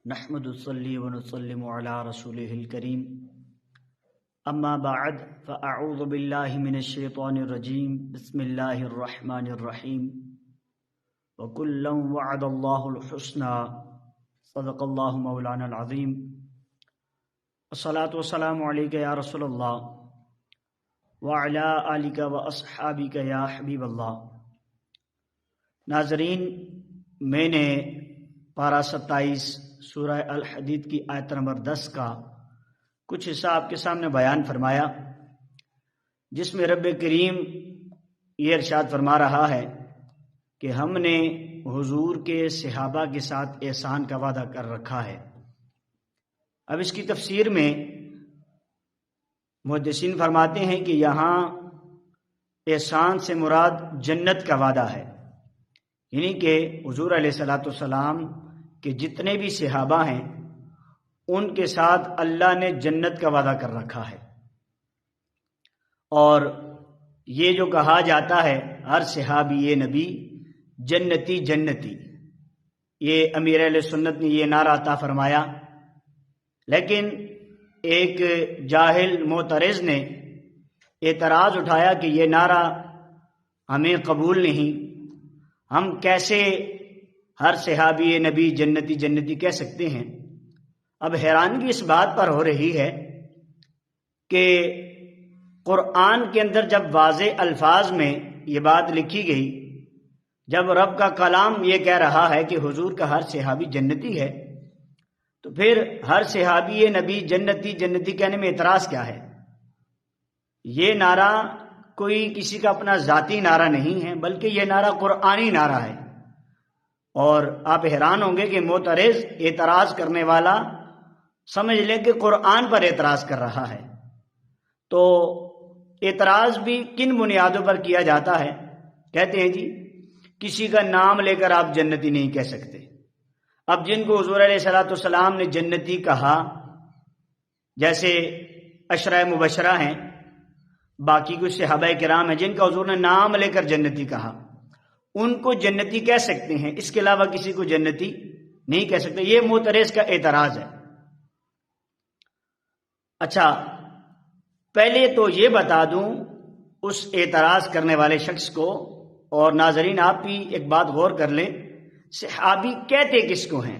نحمد صلی ونسلم علی رسوله الکریم اما بعد فاعوذ باللہ من الشیطان الرجیم بسم اللہ الرحمن الرحیم وکلا وعد اللہ الحسنى صدق اللہ مولانا العظیم الصلاۃ والسلام علیک یا رسول اللہ وعلی آلک واصحابک یا حبیب اللہ۔ ناظرین، میں نے پارہ 27 سورہ الحدید کی آیت نمبر 10 کا کچھ حصہ آپ کے سامنے بیان فرمایا، جس میں رب کریم یہ ارشاد فرما رہا ہے کہ ہم نے حضور کے صحابہ کے ساتھ احسان کا وعدہ کر رکھا ہے۔ اب اس کی تفسیر میں محدثین فرماتے ہیں کہ یہاں احسان سے مراد جنت کا وعدہ ہے، یعنی کہ حضور علیہ الصلوۃ والسلام کہ جتنے بھی صحابہ ہیں ان کے ساتھ اللہ نے جنت کا وعدہ کر رکھا ہے۔ اور یہ جو کہا جاتا ہے ہر صحابی نبی جنتی جنتی، یہ امیر اہل سنت نے یہ نعرہ عطا فرمایا، لیکن ایک جاہل معترض نے اعتراض اٹھایا کہ یہ نعرہ ہمیں قبول نہیں، ہم کیسے ہر صحابی نبی جنتی جنتی کہہ سکتے ہیں؟ اب حیرانگی اس بات پر ہو رہی ہے کہ قرآن کے اندر جب واضح الفاظ میں یہ بات لکھی گئی، جب رب کا کلام یہ کہہ رہا ہے کہ حضور کا ہر صحابی جنتی ہے، تو پھر ہر صحابی نبی جنتی جنتی کہنے میں اعتراض کیا ہے؟ یہ نعرہ کوئی کسی کا اپنا ذاتی نعرہ نہیں ہے، بلکہ یہ نعرہ قرآنی نعرہ ہے۔ اور آپ حیران ہوں گے کہ معترض اعتراض کرنے والا سمجھ لیں کہ قرآن پر اعتراض کر رہا ہے۔ تو اعتراض بھی کن بنیادوں پر کیا جاتا ہے؟ کہتے ہیں جی کسی کا نام لے کر آپ جنتی نہیں کہہ سکتے۔ اب جن کو حضور علیہ الصلوۃ والسلام نے جنتی کہا، جیسے عشرہ مبشرہ ہیں، باقی کچھ صحابہ کرام ہیں جن کا حضور نے نام لے کر جنتی کہا، ان کو جنتی کہہ سکتے ہیں، اس کے علاوہ کسی کو جنتی نہیں کہہ سکتے۔ یہ معترض کا اعتراض ہے۔ اچھا، پہلے تو یہ بتا دوں اس اعتراض کرنے والے شخص کو، اور ناظرین آپ بھی ایک بات غور کر لیں، صحابی کہتے کس کو ہیں؟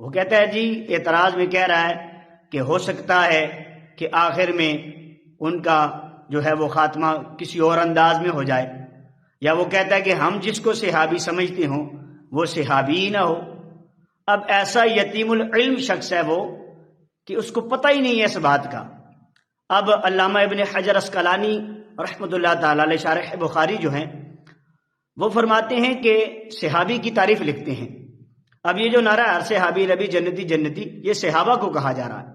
وہ کہتا ہے جی اعتراض میں کہہ رہا ہے کہ ہو سکتا ہے کہ آخر میں ان کا جو ہے وہ خاتمہ کسی اور انداز میں ہو جائے، یا وہ کہتا ہے کہ ہم جس کو صحابی سمجھتے ہوں وہ صحابی ہی نہ ہو۔ اب ایسا یتیم العلم شخص ہے وہ کہ اس کو پتہ ہی نہیں ہے اس بات کا۔ اب علامہ ابن حجر عسقلانی رحمۃ اللہ تعالی علیہ شارح بخاری جو ہیں، وہ فرماتے ہیں کہ صحابی کی تعریف لکھتے ہیں۔ اب یہ جو نعرہ ہر صحابی نبی جنتی جنتی، یہ صحابہ کو کہا جا رہا ہے،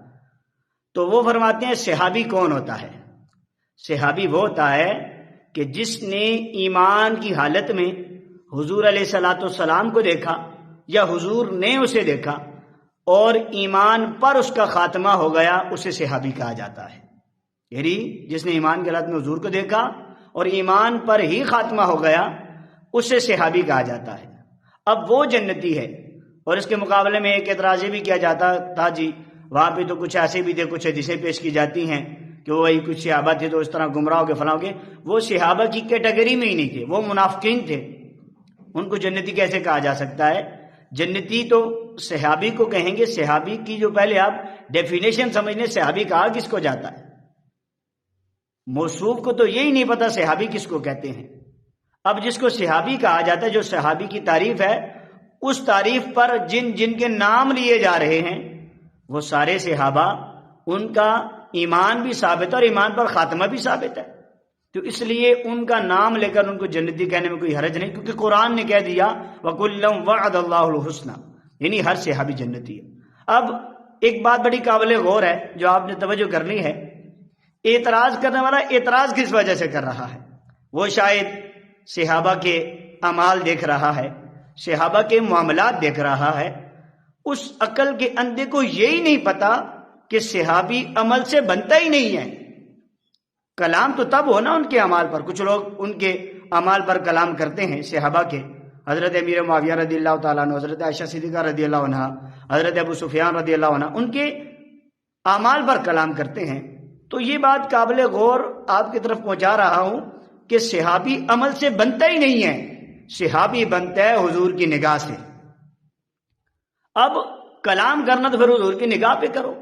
تو وہ فرماتے ہیں صحابی کون ہوتا ہے؟ صحابی وہ ہوتا ہے کہ جس نے ایمان کی حالت میں حضور علیہ الصلوۃ والسلام کو دیکھا یا حضور نے اسے دیکھا اور ایمان پر اس کا خاتمہ ہو گیا، اسے صحابی کہا جاتا ہے۔ یعنی جس نے ایمان کی حالت میں حضور کو دیکھا اور ایمان پر ہی خاتمہ ہو گیا، اسے صحابی کہا جاتا ہے۔ اب وہ جنتی ہے۔ اور اس کے مقابلے میں ایک اعتراض یہ بھی کیا جاتا تھا جی وہاں پہ تو کچھ ایسے بھی تھے، کچھ حدیثیں پیش کی جاتی ہیں کہ وہی کچھ صحابہ تھے تو اس طرح گمراہ ہو کے فلاں ہو گئے۔ وہ صحابہ کی کیٹیگری میں ہی نہیں تھے، وہ منافقین تھے، ان کو جنتی کیسے کہا جا سکتا ہے؟ جنتی تو صحابی کو کہیں گے۔ صحابی کی جو پہلے آپ ڈیفینیشن سمجھنے، صحابی کہا کس کو جاتا ہے؟ موصوف کو تو یہی نہیں پتا صحابی کس کو کہتے ہیں۔ اب جس کو صحابی کہا جاتا ہے، جو صحابی کی تعریف ہے، اس تعریف پر جن جن کے نام لیے جا رہے ہیں وہ سارے صحابہ، ان کا ایمان بھی ثابت ہے اور ایمان پر خاتمہ بھی ثابت ہے، تو اس لیے ان کا نام لے کر ان کو جنتی کہنے میں کوئی حرج نہیں، کیونکہ قرآن نے کہہ دیا وَكُلًّا وَعَدَ اللَّهُ الْحُسْنَى، یعنی ہر صحابی جنتی ہے۔ اب ایک بات بڑی قابل غور ہے جو آپ نے توجہ کرنی ہے، اعتراض کرنے والا اعتراض کس وجہ سے کر رہا ہے؟ وہ شاید صحابہ کے اعمال دیکھ رہا ہے، صحابہ کے معاملات دیکھ رہا ہے، اس عقل کے اندھے کو یہی نہیں پتا کہ صحابی عمل سے بنتا ہی نہیں ہے۔ کلام تو تب ہونا ان کے اعمال پر، کچھ لوگ ان کے اعمال پر کلام کرتے ہیں صحابہ کے، حضرت امیر معاویہ رضی اللہ تعالیٰ عنہ، حضرت عائشہ صدیقہ رضی اللہ عنہ، حضرت ابو سفیان رضی اللہ عنہ، ان کے اعمال پر کلام کرتے ہیں، تو یہ بات قابل غور آپ کی طرف پہنچا رہا ہوں کہ صحابی عمل سے بنتا ہی نہیں ہے، صحابی بنتا ہے حضور کی نگاہ سے۔ اب کلام کرنا تو پھر حضور کی نگاہ پہ کرو۔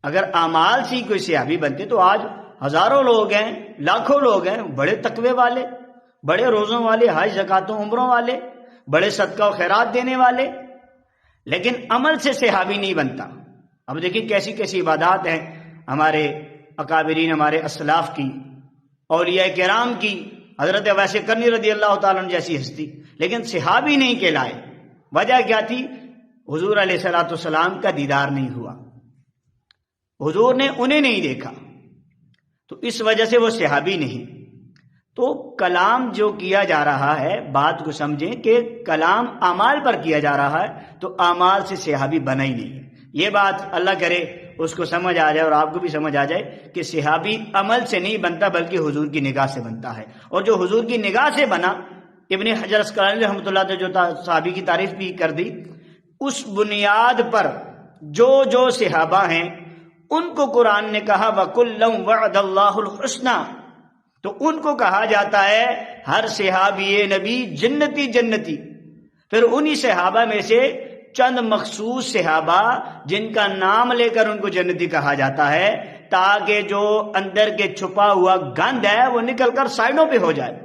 اگر اعمال سے کوئی صحابی بنتے تو آج ہزاروں لوگ ہیں، لاکھوں لوگ ہیں، بڑے تقوی والے، بڑے روزوں والے، حج زکاتوں عمروں والے، بڑے صدقہ و خیرات دینے والے، لیکن عمل سے صحابی نہیں بنتا۔ اب دیکھیں کیسی کیسی عبادات ہیں ہمارے اکابرین، ہمارے اسلاف کی، اولیاء کرام کی، حضرت اویس کرنی رضی اللہ تعالیٰ عنہ جیسی ہستی، لیکن صحابی نہیں کہلائے۔ وجہ کیا تھی؟ حضور علیہ الصلوۃ والسلام کا دیدار نہیں ہوا، حضور نے انہیں نہیں دیکھا، تو اس وجہ سے وہ صحابی نہیں۔ تو کلام جو کیا جا رہا ہے، بات کو سمجھیں کہ کلام اعمال پر کیا جا رہا ہے، تو اعمال سے صحابی بنا ہی نہیں ہے۔ یہ بات اللہ کرے اس کو سمجھ آ جائے اور آپ کو بھی سمجھ آ جائے کہ صحابی عمل سے نہیں بنتا بلکہ حضور کی نگاہ سے بنتا ہے، اور جو حضور کی نگاہ سے بنا، ابن حجر اسقلانی رحمۃ اللہ علیہ جو صحابی کی تعریف بھی کر دی، اس بنیاد پر جو صحابہ ہیں ان کو قرآن نے کہا وَكُلًّا وَعَدَ اللَّهُ الْحُسْنَى، تو ان کو کہا جاتا ہے ہر صحابی نبی جنتی جنتی۔ پھر انہی صحابہ میں سے چند مخصوص صحابہ جن کا نام لے کر ان کو جنتی کہا جاتا ہے، تاکہ جو اندر کے چھپا ہوا گند ہے وہ نکل کر سائڈوں پہ ہو جائے،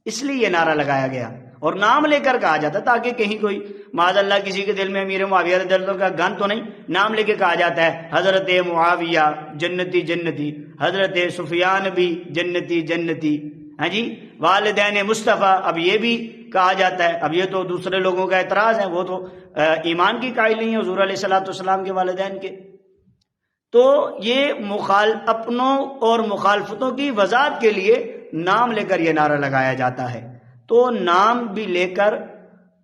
اس لیے یہ نعرہ لگایا گیا اور نام لے کر کہا جاتا تاکہ کہیں کوئی معاذ اللہ کسی کے دل میں امیر معاویہ رضی اللہ عنہ کا گند تو نہیں، نام لے کے کہا جاتا ہے حضرت معاویہ جنتی جنتی، حضرت سفیان بھی جنتی جنتی، ہاں جی، والدین مصطفیٰ، اب یہ بھی کہا جاتا ہے۔ اب یہ تو دوسرے لوگوں کا اعتراض ہے، وہ تو ایمان کی قائل نہیں ہے حضور علیہ الصلوۃ والسلام کے والدین کے۔ تو یہ اپنوں اور مخالفتوں کی وضاحت کے لیے نام لے کر یہ نعرہ لگایا جاتا ہے۔ تو نام بھی لے کر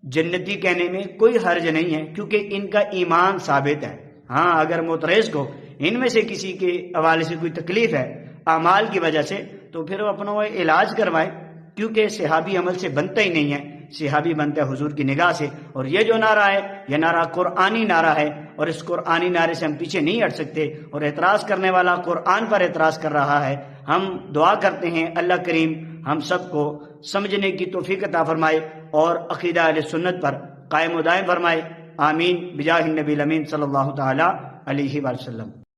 جنتی کہنے میں کوئی حرج نہیں ہے، کیونکہ ان کا ایمان ثابت ہے۔ ہاں اگر معترض کو ان میں سے کسی کے حوالے سے کوئی تکلیف ہے اعمال کی وجہ سے، تو پھر وہ اپنا علاج کروائے، کیونکہ صحابی عمل سے بنتا ہی نہیں ہے، صحابی بنتا ہے حضور کی نگاہ سے۔ اور یہ جو نعرہ ہے یہ نعرہ قرآنی نعرہ ہے، اور اس قرآنی نعرے سے ہم پیچھے نہیں ہٹ سکتے، اور اعتراض کرنے والا قرآن پر اعتراض کر رہا ہے۔ ہم دعا کرتے ہیں اللہ کریم ہم سب کو سمجھنے کی توفیق عطا فرمائے اور عقیدہ اہل سنت پر قائم و دائم فرمائے، آمین، بجاہ النبی الامین صلی اللہ تعالی علیہ وسلم۔